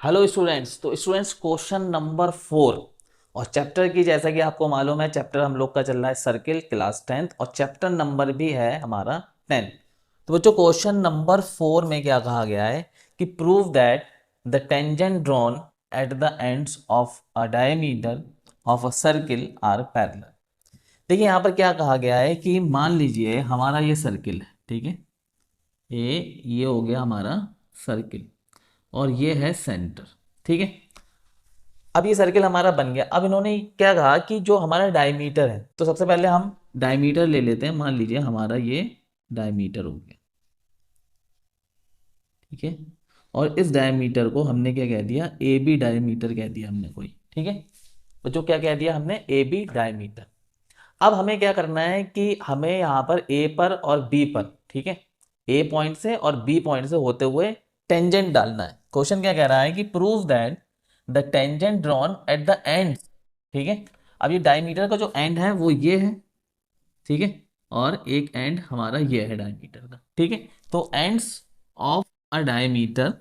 Hello students. तो students question number 4 और chapter की, जैसा कि आपको मालूम है, चैप्टर हम लोग का चल रहा है सर्किल, क्लास 10th, और चैप्टर नंबर भी है हमारा 10। तो बच्चों क्वेश्चन नंबर 4 में क्या कहा गया है कि prove that the tangent drawn at the ends of a diameter of a circle are parallel. देखिए यहाँ पर क्या कहा गया है कि मान लीजिए हमारा ये सर्किल है, ठीक है, ये हो गया हमारा सर्किल और ये है सेंटर, ठीक है। अब ये सर्किल हमारा बन गया। अब इन्होंने क्या कहा कि जो हमारा डायमीटर है, तो सबसे पहले हम डायमीटर ले लेते हैं। मान लीजिए हमारा ये डायमीटर हो गया, ठीक है। और इस डायमीटर को हमने क्या कह दिया, ए बी डायमीटर कह दिया हमने कोई, ठीक है। तो जो क्या कह दिया हमने, ए बी डायमीटर। अब हमें क्या करना है कि हमें यहाँ पर ए पर और बी पर, ठीक है, ए पॉइंट से और बी पॉइंट से होते हुए टेंजेंट डालना है। क्वेश्चन क्या कह रहा है कि prove that the tangent drawn at the end, ठीक है। अब ये डायमीटर का जो एंड है वो ये है, ठीक है, और एक एंड हमारा ये है डायमीटर का, ठीक है। तो एंड्स ऑफ अ डायमीटर,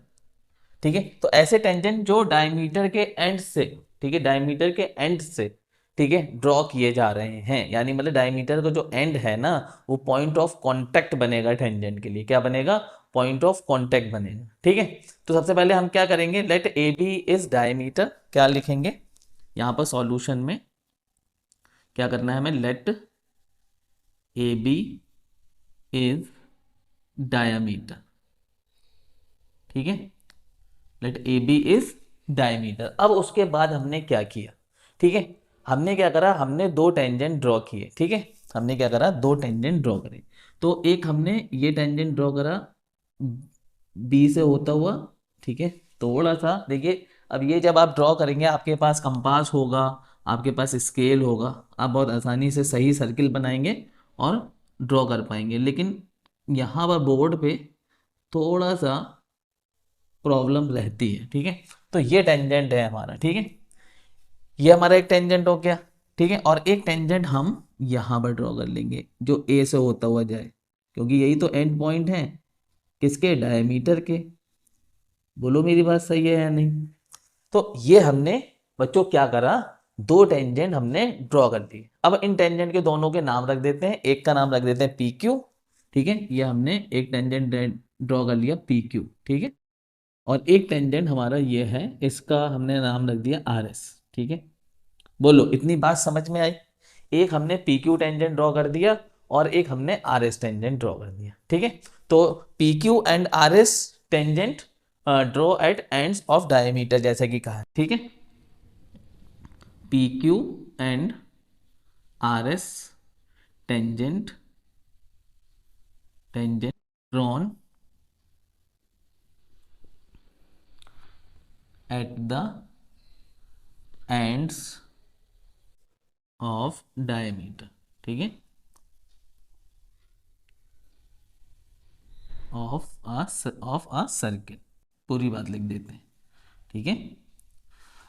ठीक है, तो ऐसे टेंजेंट जो डायमीटर के एंड से, ठीक है, डायमीटर के एंड से, ठीक है, ड्रॉ किए जा रहे हैं। यानी मतलब डायमीटर का जो एंड है ना, वो पॉइंट ऑफ कांटेक्ट बनेगा टेंजेंट के लिए। क्या बनेगा? पॉइंट ऑफ कांटेक्ट बनेगा, ठीक है। तो सबसे पहले हम क्या करेंगे, let A B is diameter, क्या लिखेंगे यहाँ पर सॉल्यूशन में, क्या करना है हमें, let A B is diameter, ठीक है, let A B is diameter. अब उसके बाद हमने क्या किया, ठीक है, हमने क्या करा, हमने दो टेंजेंट ड्रॉ किए, ठीक है। हमने क्या करा, दो टेंजेंट ड्रॉ करे। तो एक हमने ये टेंजेंट ड्रॉ करा बी से होता हुआ, ठीक है। थोड़ा सा देखिए, अब ये जब आप ड्रॉ करेंगे, आपके पास कंपास होगा, आपके पास स्केल होगा, आप बहुत आसानी से सही सर्किल बनाएंगे और ड्रॉ कर पाएंगे। लेकिन यहाँ पर बोर्ड पे थोड़ा सा प्रॉब्लम रहती है, ठीक है। तो ये टेंजेंट है हमारा, ठीक है, ये हमारा एक टेंजेंट हो गया, ठीक है। और एक टेंजेंट हम यहां पर ड्रॉ कर लेंगे जो ए से होता हुआ जाए, क्योंकि यही तो एंड पॉइंट है किसके, डायमीटर के। बोलो मेरी बात सही है या नहीं? तो ये हमने बच्चों क्या करा, दो टेंजेंट हमने ड्रॉ कर दिए। अब इन टेंजेंट के दोनों के नाम रख देते हैं। एक का नाम रख देते हैं पी क्यू, ठीक है, ये हमने एक टेंजेंट ड्रॉ कर लिया पी क्यू, ठीक है। और एक टेंजेंट हमारा ये है, इसका हमने नाम रख दिया आर एस, ठीक है। बोलो इतनी बात समझ में आई? एक हमने पी क्यू टेंजेंट ड्रॉ कर दिया और एक हमने आर एस टेंजेंट ड्रॉ कर दिया, ठीक है। तो P Q and R S tangent draw at ends of diameter, जैसे कि कहा, ठीक है। P Q and R S tangent tangent drawn at the ends of diameter, ठीक है, ऑफ अ सर्किल। पूरी बात लिख देते हैं, ठीक है।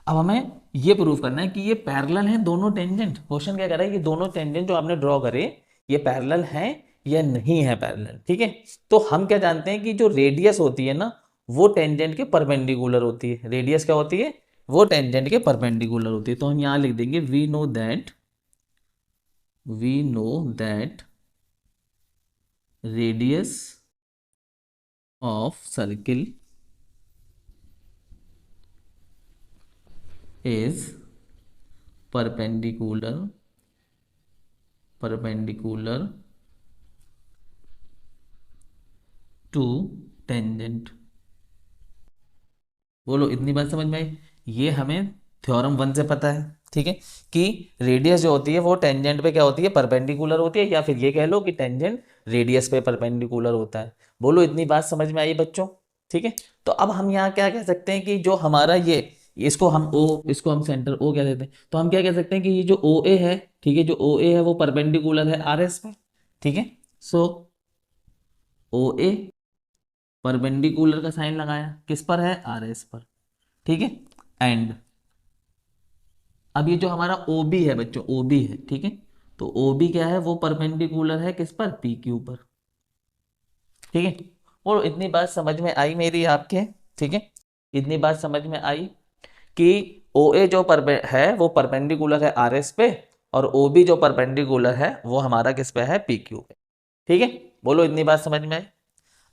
अब हमें ये प्रूव करना है कि ये पैरेलल हैं दोनों टेंजेंट। क्वेश्चन क्या कर रहा है कि दोनों टेंजेंट जो आपने ड्रॉ करे ये पैरेलल हैं या नहीं है पैरेलल, ठीक है। तो हम क्या जानते हैं कि जो रेडियस होती है ना, वो टेंजेंट के परपेंडिकुलर होती है। रेडियस क्या होती है? वो टेंजेंट के परपेंडिकुलर होती है। तो हम यहां लिख देंगे we know that radius of circle is perpendicular to tangent। बोलो इतनी बात समझ में आई? ये हमें थ्योरम 1 से पता है, ठीक है, कि रेडियस जो होती है वो टेंजेंट पे क्या होती है, परपेंडिकुलर होती है, या फिर ये कह लो कि टेंजेंट रेडियस पे परपेंडिकुलर होता है। बोलो इतनी बात समझ में आई बच्चों? ठीक है। तो अब हम यहाँ क्या कह सकते हैं कि जो हमारा ये, इसको हम ओ, इसको हम सेंटर ओ कह देते हैं। तो हम क्या कह सकते हैं कि ये जो ओ ए है, ठीक है, जो ओ ए है वो परपेंडिकुलर है आर एस पे, ठीक है। सो ओ ए परपेंडिकुलर का साइन लगाया, किस पर है, आर एस पर, ठीक है। एंड अब ये जो हमारा ओ बी है बच्चों, ओ बी है, ठीक है। तो ओ बी क्या है, वो परपेंडिकुलर है किस पर, पी क्यू पर, ठीक है। और इतनी बात समझ में आई मेरी आपके? ठीक है। इतनी बात समझ में आई कि ओ ए जो है वो परपेंडिकुलर है आर एस पे, और ओ बी जो परपेंडिकुलर है वो हमारा किस पे है, पी क्यू पे। ठीक है, बोलो इतनी बात समझ में आई।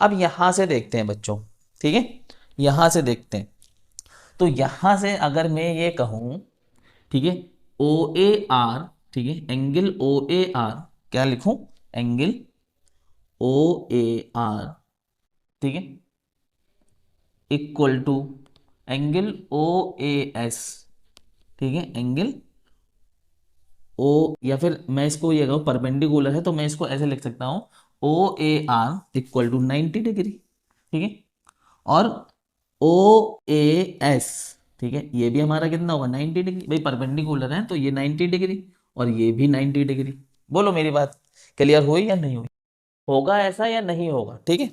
अब यहां से देखते हैं बच्चों, ठीक है, यहां से देखते हैं। तो यहां से अगर मैं ये कहूं, ठीक है, ओ ए आर, ठीक है, एंगल ओ ए आर, क्या लिखूं, एंगल ओ ए आर, ठीक है, equal to angle O A S, ठीक है, एंगल ओ, या फिर मैं इसको ये कहूँ परपेंडिकुलर है तो मैं इसको ऐसे लिख सकता हूँ, O A R equal to 90 degree, ठीक है, और ओ ए एस, ठीक है, ये भी हमारा कितना होगा, 90 डिग्री, भाई परपेंडिकुलर है तो ये 90 डिग्री और ये भी 90 डिग्री। बोलो मेरी बात क्लियर हुई या नहीं हुई, होगा ऐसा या नहीं होगा, ठीक है।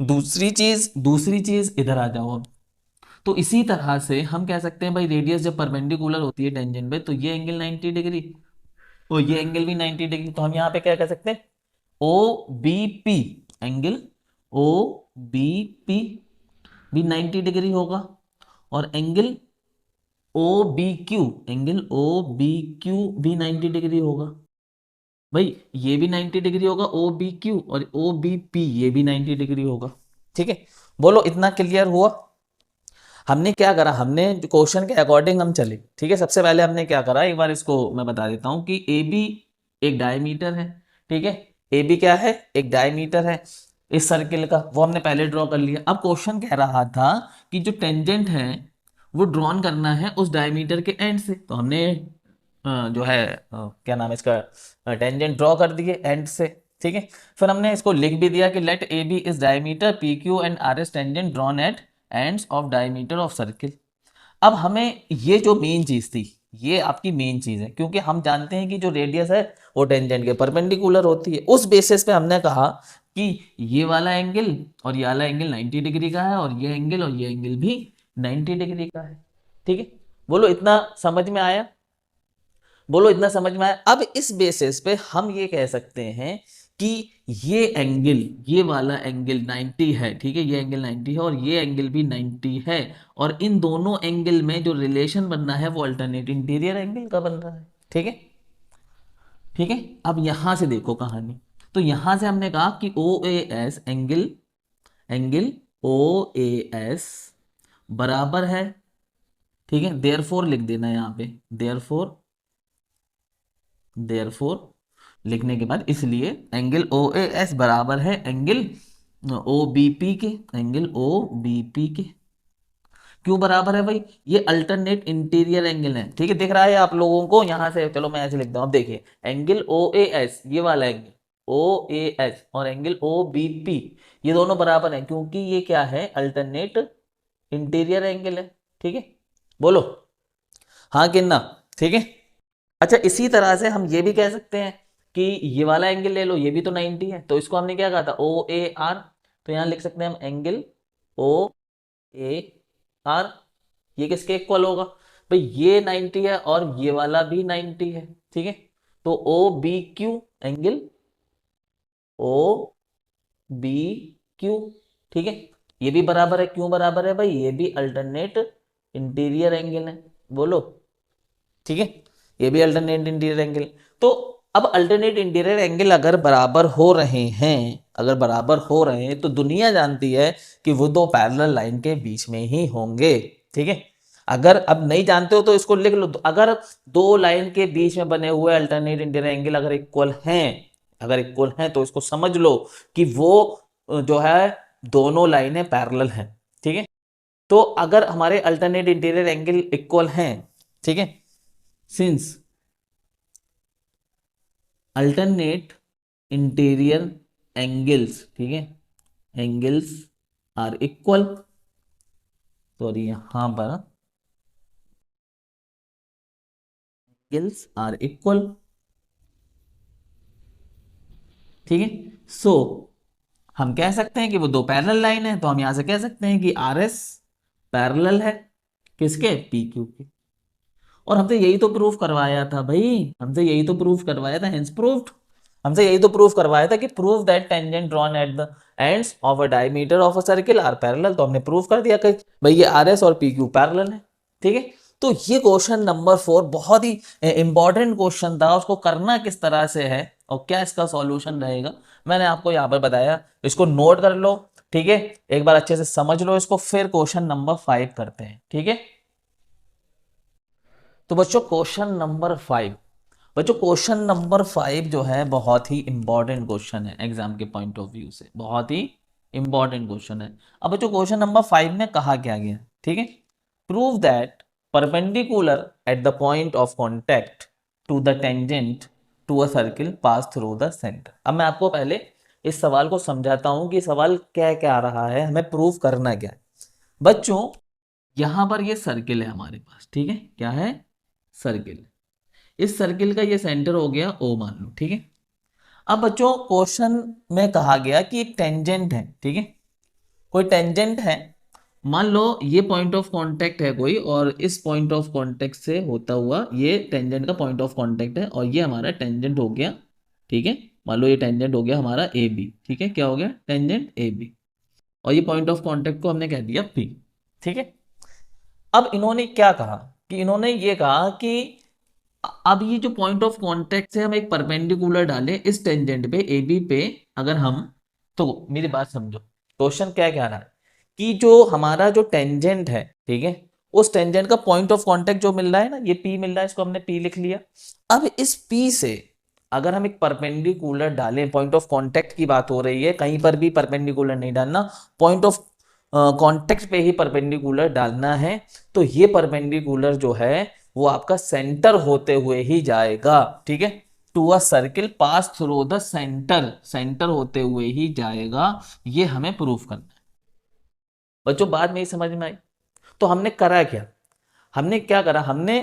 दूसरी चीज इधर आ जाओ अब। तो इसी तरह से हम कह सकते हैं भाई रेडियस जब परपेंडिकुलर होती है टेंजेंट पे तो ये एंगल 90 डिग्री और ये एंगल भी 90 डिग्री, तो हम यहाँ पे क्या कह सकते हैं, O B P, angle O B P भी 90 डिग्री होगा, और angle O B Q, angle O B Q भी 90 डिग्री होगा। भाई ये भी 90 डिग्री होगा ओ बी क्यू, और ओ बी पी ये भी 90 डिग्री होगा। ठीक है, बोलो इतना क्लियर हुआ। हमने क्या करा, हमने क्वेश्चन के अकॉर्डिंग हम चले। ठीक है, सबसे पहले हमने क्या करा, एक बार इसको मैं बता देता हूं कि ए बी एक डायमीटर है। ठीक है, ए बी क्या है, एक डायमीटर है इस सर्किल का, वो हमने पहले ड्रॉ कर लिया। अब क्वेश्चन कह रहा था कि जो टेंजेंट है वो ड्रॉन करना है उस डायमीटर के एंड से, तो हमने जो है क्या नाम है इसका, टेंजेंट ड्रॉ कर दिए एंड से। ठीक है, फिर हमने इसको लिख भी दिया कि let A B is diameter, P Q and R S tangent drawn at ends of diameter of circle. अब हमें ये जो मेन चीज थी, ये आपकी मेन चीज है, क्योंकि हम जानते हैं कि जो रेडियस है वो टेंजेंट के परपेंडिकुलर होती है। उस बेसिस पे हमने कहा कि ये वाला एंगल और ये वाला एंगल 90 डिग्री का है, और ये एंगल और ये एंगल भी 90 डिग्री का है। ठीक है, बोलो इतना समझ में आया, बोलो इतना समझ में आया। अब इस बेसिस पे हम ये कह सकते हैं कि ये एंगल, ये वाला एंगल 90 है, ठीक है, ये एंगल 90 है और ये एंगल भी 90 है, और इन दोनों एंगल में जो रिलेशन बनना है वो अल्टरनेट इंटीरियर एंगल का बन रहा है। ठीक है, ठीक है, अब यहां से देखो कहानी। तो यहां से हमने कहा कि O A S angle, angle O A S बराबर है, ठीक है, देयरफॉर लिख देना यहाँ पे, देयरफॉर, देयरफॉर लिखने के बाद इसलिए एंगल ओ ए एस बराबर है एंगल ओ बी पी के, एंगल ओ बी पी के। क्यों बराबर है भाई, ये अल्टरनेट इंटीरियर एंगल है। ठीक है, दिख रहा है आप लोगों को यहां से, चलो मैं ऐसे लिखता हूं, अब देखिए एंगल ओ ए एस, ये वाला एंगल ओ ए एस और एंगल ओ बी पी, ये दोनों बराबर है क्योंकि ये क्या है, अल्टरनेट इंटीरियर एंगल है। ठीक है, बोलो हाँ कि ना। ठीक है, अच्छा इसी तरह से हम ये भी कह सकते हैं कि ये वाला एंगल ले लो, ये भी तो 90 है, तो इसको हमने क्या कहा था, ओ ए आर, तो यहां लिख सकते हैं हम एंगल ओ ए आर, ये किसके इक्वल होगा, भाई ये 90 है और ये वाला भी 90 है। ठीक है, तो O B Q, angle O B Q, ठीक है, ये भी बराबर है, क्यों बराबर है भाई, ये भी अल्टरनेट इंटीरियर एंगल है। बोलो, ठीक है, ये भी अल्टरनेट इंटीरियर एंगल। तो अब अल्टरनेट इंटीरियर एंगल अगर बराबर हो रहे हैं, अगर बराबर हो रहे हैं तो दुनिया जानती है कि वो दो पैरेलल लाइन के बीच में ही होंगे। ठीक है, अगर अब नहीं जानते हो तो इसको लिख लो, अगर दो लाइन के बीच में बने हुए अल्टरनेट इंटीरियर एंगल अगर इक्वल हैं, अगर इक्वल हैं तो इसको समझ लो कि वो जो है दोनों लाइनें पैरेलल हैं। ठीक है, तो अगर हमारे अल्टरनेट इंटीरियर एंगल इक्वल हैं, ठीक है, सिंस अल्टरनेट इंटीरियर एंगल्स, ठीक है, एंगल्स आर इक्वल, सॉरी यहां पर एंगल्स आर इक्वल। ठीक है, सो हम कह सकते हैं कि वो दो पैरेलल लाइन है, तो हम यहां से कह सकते हैं कि आर एस पैरेलल है किसके, पी क्यू के। और हमसे यही तो प्रूफ करवाया था भाई, हमसे यही तो प्रूफ करवाया था, हेंस प्रूव्ड। हमसे यही तो प्रूफ करवाया था कि prove that tangent drawn at the ends of a diameter of a circle are parallel. तो हमने प्रूफ कर दिया कि भाई ये आर एस और पी क्यू पैरेलल है। ठीक है, तो ये क्वेश्चन नंबर 4 बहुत ही इंपॉर्टेंट क्वेश्चन था। उसको करना किस तरह से है और क्या इसका सॉल्यूशन रहेगा मैंने आपको यहाँ पर बताया। इसको नोट कर लो, ठीक है, एक बार अच्छे से समझ लो इसको, फिर क्वेश्चन नंबर 5 करते हैं। ठीक है, तो बच्चों क्वेश्चन नंबर 5, बच्चों क्वेश्चन नंबर 5 जो है बहुत ही इंपॉर्टेंट क्वेश्चन है एग्जाम के पॉइंट ऑफ व्यू से, बहुत ही इंपॉर्टेंट क्वेश्चन है। अब बच्चों क्वेश्चन नंबर 5 में कहा क्या गया, ठीक है, prove that perpendicular at the point of contact to the tangent to a circle pass through the centre. अब मैं आपको पहले इस सवाल को समझाता हूं कि सवाल क्या क्या आ रहा है, हमें प्रूव करना क्या है। बच्चों यहां पर ये सर्किल है हमारे पास, ठीक है, क्या है, सर्किल। इस सर्किल का ये सेंटर हो गया ओ मान लो, ठीक है। अब बच्चों क्वेश्चन में कहा गया कि एक टेंजेंट है, ठीक है, कोई टेंजेंट है, मान लो ये पॉइंट ऑफ कांटेक्ट है कोई, और इस पॉइंट ऑफ कांटेक्ट से होता हुआ ये टेंजेंट का पॉइंट ऑफ कांटेक्ट है, और ये हमारा टेंजेंट हो गया, ठीक है, मान लो ये टेंजेंट हो गया हमारा ए बी, ठीक है, क्या हो गया, टेंजेंट ए बी, और ये पॉइंट ऑफ कांटेक्ट को हमने कह दिया पी। ठीक है, अब इन्होंने क्या कहा कि इन्होंने ये कहा कि अब ये जो पॉइंट ऑफ कांटेक्ट से हम एक परपेंडिकुलर डालें इस टेंजेंट पे ए बी पे, अगर हम, तो मेरी बात समझो, क्वेश्चन क्या कह रहा है कि जो हमारा जो टेंजेंट है, ठीक है, उस टेंजेंट का पॉइंट ऑफ कांटेक्ट जो मिल रहा है ना, ये पी मिल रहा है, इसको हमने पी लिख लिया। अब इस पी से अगर हम एक परपेंडिकुलर डालें, पॉइंट ऑफ कांटेक्ट की बात हो रही है, कहीं पर भी परपेंडिकुलर नहीं डालना, पॉइंट ऑफ कांटेक्ट पे ही परपेंडिकुलर डालना है, तो ये परपेंडिकुलर जो है वो आपका सेंटर होते हुए ही जाएगा। ठीक है, to a circle pass through the centre, centre होते हुए ही जाएगा, ये हमें प्रूफ करना है। बच्चों बाद में ही समझ में आई। तो हमने करा क्या, हमने क्या करा, हमने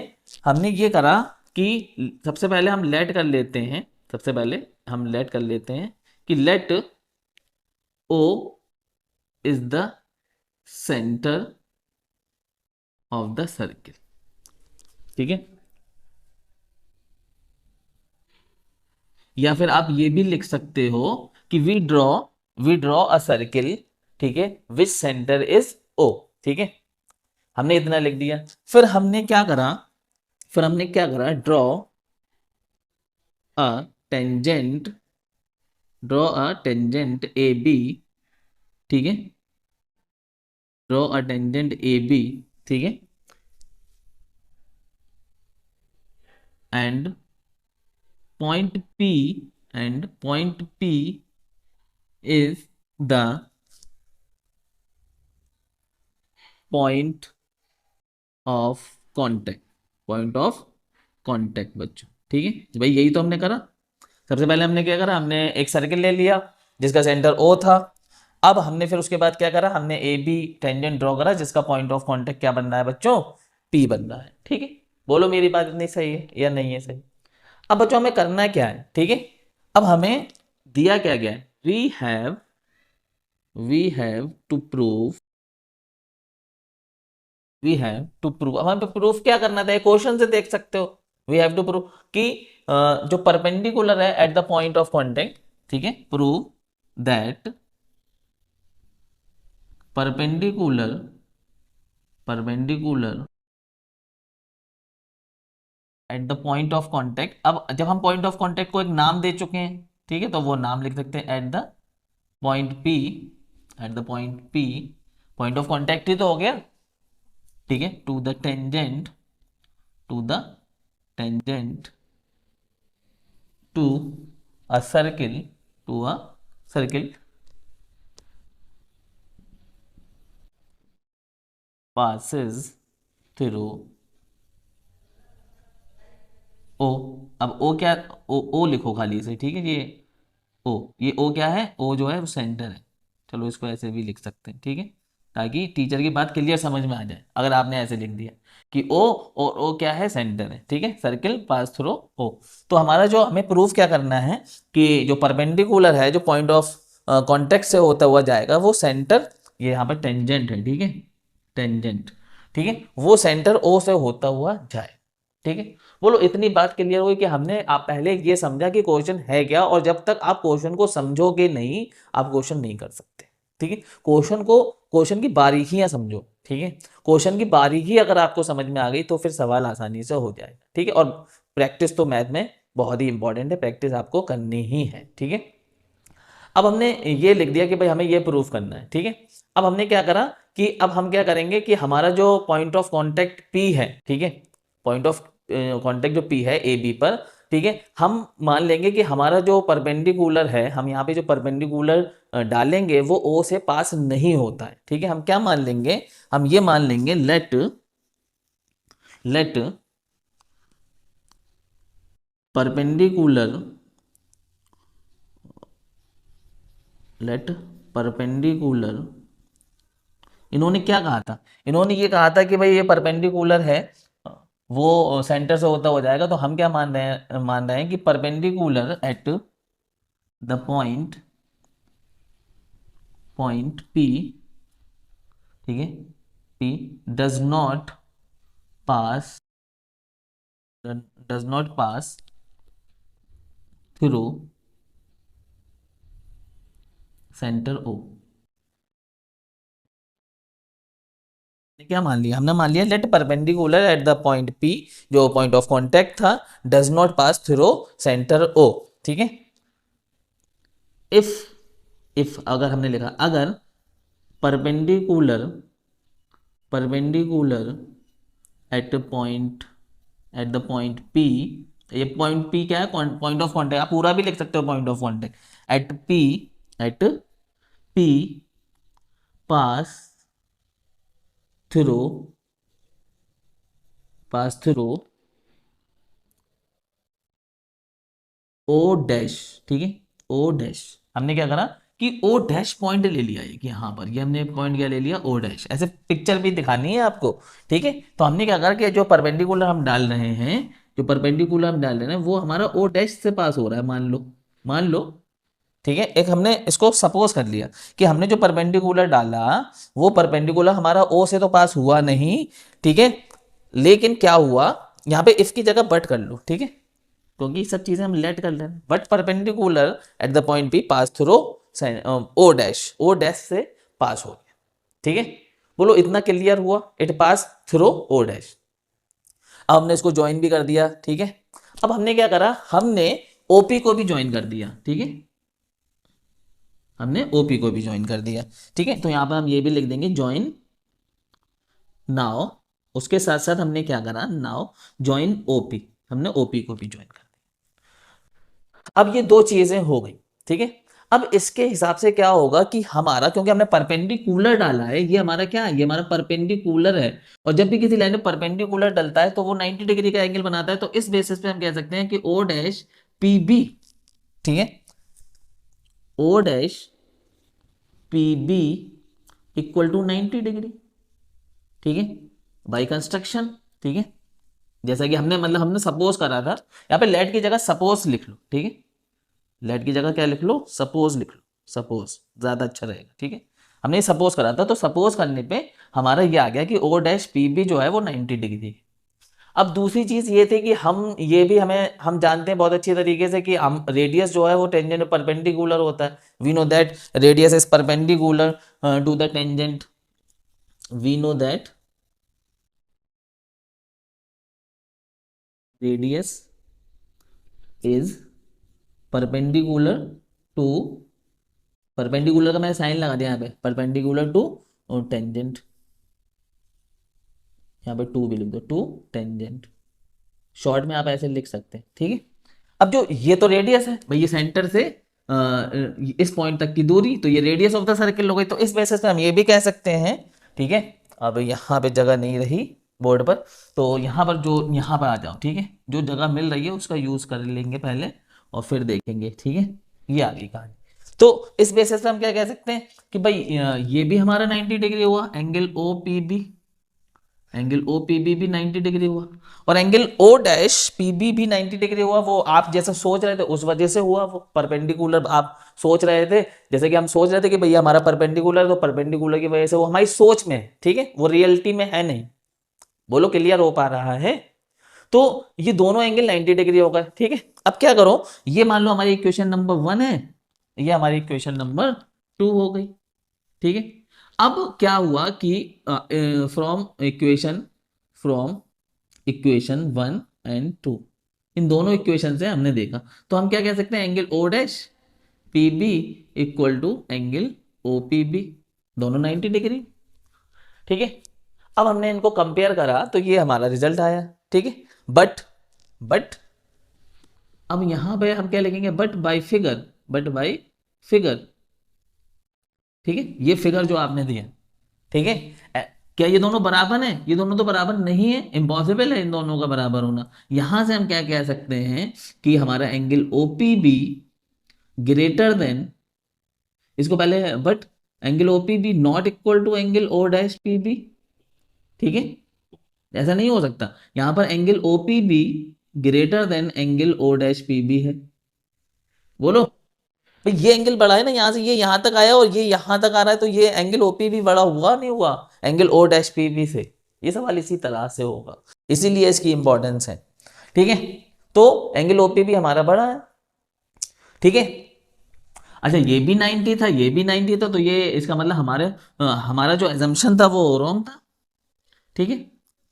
हमने ये करा कि सबसे पहले हम लेट कर लेते हैं, सबसे पहले हम लेट कर लेते हैं कि let O is the centre of the circle. ठीक है, या फिर आप ये भी लिख सकते हो कि वी ड्रॉ अ सर्किल, ठीक है, विच सेंटर इज ओ। ठीक है, हमने इतना लिख दिया। फिर हमने क्या करा, फिर हमने क्या करा, a tangent draw a tangent A B, ठीक है, draw a tangent A B, ठीक है, and point P, and point P is the point of contact, point of contact बच्चों। ठीक है भाई, यही तो हमने करा। सबसे पहले हमने क्या करा, हमने एक सर्किल ले लिया जिसका सेंटर ओ था। अब हमने फिर उसके बाद क्या करा, हमने ए बी टेंजेंट ड्रॉ करा जिसका पॉइंट ऑफ कांटेक्ट क्या बन रहा है बच्चों, पी बन रहा है। ठीक है, बोलो मेरी बात इतनी सही है या नहीं है सही। अब बच्चों हमें करना क्या है, ठीक है, अब हमें दिया क्या गया है, we have to prove, we have to prove. अब हमें प्रूफ क्या करना था, क्वेश्चन से देख सकते हो, वी हैव टू प्रूव कि जो परपेंडिकुलर है at the point of contact, ठीक है, prove that perpendicular perpendicular at the point of contact. अब जब हम पॉइंट ऑफ कांटेक्ट को एक नाम दे चुके हैं, ठीक है, तो वो नाम लिख सकते हैं at the point P, at the point P, point of contact ही तो हो गया, ठीक है, to the tangent, to the tangent to a circle, to a circle passes through O. अब ओ क्या, ओ लिखो खाली से, ठीक है, ये ओ क्या है, ओ जो है वो सेंटर है, चलो इसको ऐसे भी लिख सकते हैं, ठीक है, ताकि टीचर की बात क्लियर समझ में आ जाए। अगर आपने ऐसे लिख दिया कि ओ, और ओ क्या है, सेंटर है, ठीक है, सर्किल पास थ्रू ओ। तो हमारा जो हमें प्रूफ क्या करना है कि जो परपेंडिकुलर है, जो पॉइंट ऑफ कॉन्टेक्ट से होता हुआ जाएगा, वो सेंटर, ये यहाँ पर टेंजेंट है, ठीक है, टेंजेंट, ठीक है, वो सेंटर ओ से होता हुआ जाए। ठीक है, बोलो इतनी बात क्लियर हुई कि हमने आप पहले ये समझा कि क्वेश्चन है क्या, और जब तक आप क्वेश्चन को समझोगे नहीं आप क्वेश्चन नहीं कर सकते। ठीक है, क्वेश्चन की बारीकियां समझो। ठीक है, क्वेश्चन की बारीकी अगर आपको समझ में आ गई तो फिर सवाल आसानी से हो जाएगा। ठीक है, और प्रैक्टिस तो मैथ में बहुत ही इंपॉर्टेंट है, प्रैक्टिस आपको करनी ही है। ठीक है, अब हमने ये लिख दिया कि भाई हमें ये प्रूफ करना है। ठीक है, अब हमने क्या करा कि अब हम क्या करेंगे कि हमारा जो पॉइंट ऑफ कांटेक्ट P है, ठीक है, पॉइंट ऑफ कांटेक्ट जो P है ए बी पर, ठीक है, हम मान लेंगे कि हमारा जो परपेंडिकुलर है, हम यहाँ पे जो परपेंडिकुलर डालेंगे वो O से पास नहीं होता है। ठीक है, हम क्या मान लेंगे, हम ये मान लेंगे लेट परपेंडिकुलर लेट परपेंडिकुलर, इन्होंने क्या कहा था, इन्होंने ये कहा था कि भाई ये परपेंडिकुलर है, वो सेंटर से होता हो जाएगा। तो हम क्या मान रहे हैं कि perpendicular at the point P, ठीक है, P does not pass through centre O। क्या मान लिया, हमने मान लिया let perpendicular at the point P, जो पॉइंट ऑफ कांटेक्ट था, does not pass through centre O। ठीक है, इफ अगर हमने लिखा अगर perpendicular at the point P, ये पॉइंट P क्या है, पॉइंट ऑफ कांटेक्ट, आप पूरा भी लिख सकते हो point of contact, at P pass through O dash. ठीक है, O डैश, हमने क्या करा कि O डैश पॉइंट ले लिया है कि यहाँ पर ये हमने पॉइंट क्या ले लिया, O डैश, ऐसे पिक्चर भी दिखानी है आपको। ठीक है, तो हमने क्या करा कि जो परपेंडिकुलर हम डाल रहे हैं, वो हमारा O डैश से पास हो रहा है, मान लो। ठीक है, एक हमने इसको सपोज कर लिया कि हमने जो परपेंडिकुलर डाला वो परपेंडिकुलर हमारा O से तो पास हुआ नहीं। ठीक है, लेकिन क्या हुआ, यहाँ पे इफ की जगह बट कर लो। ठीक है, क्योंकि सब चीजें हम लेट कर ले रहे हैं, but perpendicular at the point P pass through O dash से पास हो गया। ठीक है, बोलो इतना क्लियर हुआ, it pass through O dash. अब हमने इसको ज्वाइन भी कर दिया। ठीक है, अब हमने क्या करा, हमने OP को भी ज्वाइन कर दिया। ठीक है, हमने OP को भी ज्वाइन कर दिया। ठीक है, तो यहां पर हम ये भी लिख देंगे ज्वाइन नाउ, उसके साथ साथ हमने क्या करा, नाउ ज्वाइन OP, हमने OP को भी ज्वाइन कर दिया। अब ये दो चीजें हो गई। ठीक है, अब इसके हिसाब से क्या होगा कि हमारा, क्योंकि हमने परपेंडिकुलर डाला है, ये हमारा क्या है, ये हमारा परपेंडिकुलर है, और जब भी किसी लाइन में परपेंडिकुलर डलता है तो वो 90 डिग्री का एंगल बनाता है। तो इस बेसिस पे हम कह सकते हैं कि O डैश PB, ठीक है, O dash PB equal to 90 degree. ठीक है, बाई कंस्ट्रक्शन। ठीक है, जैसा कि हमने सपोज करा था, यहाँ पे लेट की जगह सपोज लिख लो। ठीक है, लेट की जगह क्या लिख लो, सपोज लिख लो, सपोज ज्यादा अच्छा रहेगा। ठीक है, हमने सपोज करा था, तो सपोज करने पे हमारा ये आ गया कि O डैश PB जो है वो 90 डिग्री है। अब दूसरी चीज ये थी कि हम जानते हैं बहुत अच्छी तरीके से कि हम रेडियस जो है वो टेंजेंट परपेंडिकुलर होता है। We know that radius is perpendicular to the tangent, we know that radius is perpendicular to, perpendicular का मैंने साइन लगा दिया यहाँ पे, परपेंडिकुलर टू टेंजेंट, यहाँ पे टू भी लिख दो, टू टेंजेंट, शॉर्ट में आप ऐसे लिख सकते हैं। ठीक है, अब जो ये तो रेडियस है भाई, ये सेंटर से इस पॉइंट तक की दूरी, तो ये रेडियस ऑफ द सर्किल हो गई। तो इस बेसिस पे हम ये भी कह सकते हैं। ठीक है, अब यहाँ पे जगह नहीं रही बोर्ड पर, तो यहाँ पर यहाँ पर आ जाओ। ठीक है, जो जगह मिल रही है उसका यूज कर लेंगे पहले और फिर देखेंगे। ठीक है, ये आ गई कहानी। तो इस बेसिस पे हम क्या कह सकते हैं कि भाई ये भी हमारा 90 डिग्री हुआ, angle angle O P B भी 90 डिग्री हुआ, और angle O dash P B भी 90 डिग्री हुआ। वो आप जैसा सोच रहे थे उस वजह से हुआ, वो परपेंडिकुलर आप सोच रहे थे, जैसे कि हम सोच रहे थे कि भैया हमारा परपेंडिकुलर, तो परपेंडिकुलर की वजह से वो हमारी सोच में है। ठीक है, वो रियलिटी में है नहीं। बोलो क्लियर हो पा रहा है? तो ये दोनों एंगल 90 डिग्री हो गए, ठीक है। अब क्या करो, ये मान लो हमारी इक्वेशन नंबर 1 है, ये हमारी इक्वेशन नंबर 2 हो गई, ठीक है। अब क्या हुआ कि फ्रॉम इक्वेशन 1 एंड 2, इन दोनों इक्वेशन से हमने देखा, तो हम क्या कह सकते हैं, angle O dash P B equal to angle O P B, दोनों 90 डिग्री, ठीक है। अब हमने इनको कंपेयर करा तो ये हमारा रिजल्ट आया, ठीक है। बट अब यहां पे हम क्या लिखेंगे, बट बाय फिगर, ठीक है। ये फिगर जो आपने दिया, ठीक है, क्या ये दोनों बराबर हैं? ये दोनों तो बराबर नहीं है, इम्पॉसिबल है इन दोनों का बराबर होना। यहां से हम क्या कह सकते हैं कि हमारा एंगल OPB ग्रेटर देन, इसको पहले but angle OPB not equal to angle O dash PB, ठीक है। ऐसा नहीं हो सकता, यहां पर angle OPB greater than angle O dash PB है। बोलो भाई, ये एंगल बड़ा है ना, यहां से ये यहां तक आया और ये यहां तक आ रहा है, तो ये एंगल OPB बड़ा हुआ नहीं हुआ एंगल O डैश PB से? ये सवाल इसी तरह से होगा, इसीलिए इसकी इंपॉर्टेंस है, ठीक है। तो एंगल OPB हमारा बड़ा है, ठीक है। अच्छा, ये भी 90 था, ये भी 90 था, तो ये इसका मतलब हमारा जो एजम्पशन था वो रॉन्ग था, ठीक है।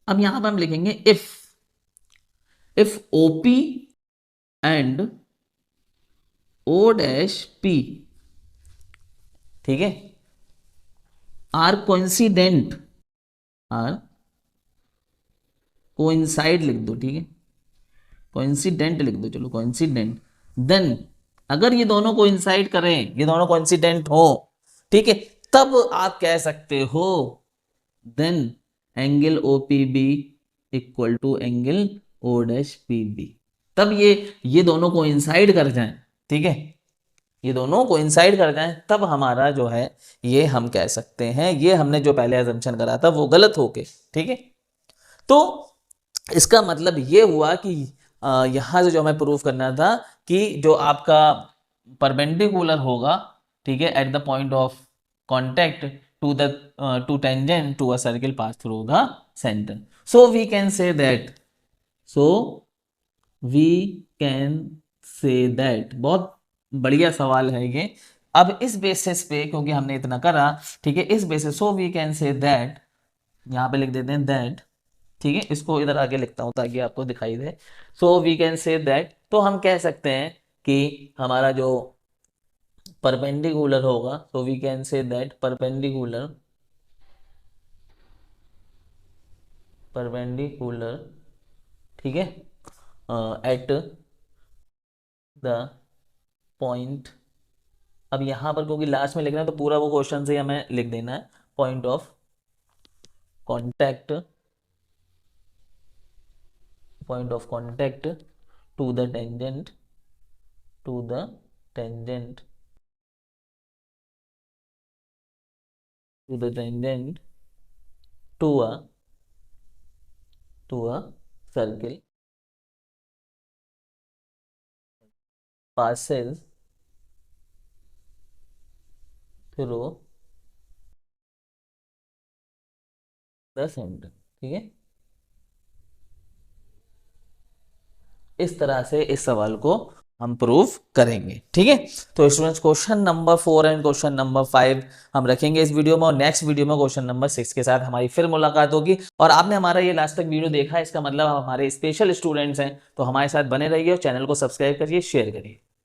अब यहां पर हम लिखेंगे if OP and O dash P, ठीक है, आर कोइंसाइड लिख दो, ठीक है, कोइंसिडेंट लिख दो, चलो कोइंसिडेंट, देन अगर ये दोनों कोइंसाइड करें, ये दोनों कोइंसिडेंट हो, ठीक है, तब आप कह सकते हो then angle OPB equal to angle O dash PB। तब ये दोनों कोइंसाइड कर जाएं, ठीक है, ये दोनों कोइंसाइड कर जाएं, तब हमारा जो है ये हम कह सकते हैं, ये हमने जो पहले अजम्पशन करा था वो गलत हो गए, ठीक है। तो इसका मतलब ये हुआ कि यहां से जो हमें प्रूफ करना था कि जो आपका परपेंडिकुलर होगा, ठीक है, at the point of contact to tangent to a circle pass through the centre, so we can say that, बहुत बढ़िया सवाल है ये। अब इस बेसिस पे, क्योंकि हमने इतना करा, ठीक है, इस basis, so we can say that, यहां पे लिख देते हैं दैट, ठीक है, इसको इधर आगे लिखता हूं ताकि आपको दिखाई दे। So we can say that, तो हम कह सकते हैं कि हमारा जो परपेंडिकुलर होगा, so we can say that perpendicular, ठीक है, एट द पॉइंट, अब यहां पर क्योंकि लास्ट में लिखना है तो पूरा वो क्वेश्चन से हमें लिख देना है, point of contact to the tangent to the tangent to a circle passes through the centre, ठीक है। इस तरह से इस सवाल को हम प्रूफ करेंगे, ठीक है। तो students, question number 4 and question number 5 हम रखेंगे इस वीडियो में, और नेक्स्ट वीडियो में क्वेश्चन नंबर 6 के साथ हमारी फिर मुलाकात होगी। और आपने हमारा ये लास्ट तक वीडियो देखा है, इसका मतलब आप हमारे स्पेशल स्टूडेंट्स हैं, तो हमारे साथ बने रहिए और चैनल को सब्सक्राइब करिए, शेयर करिए।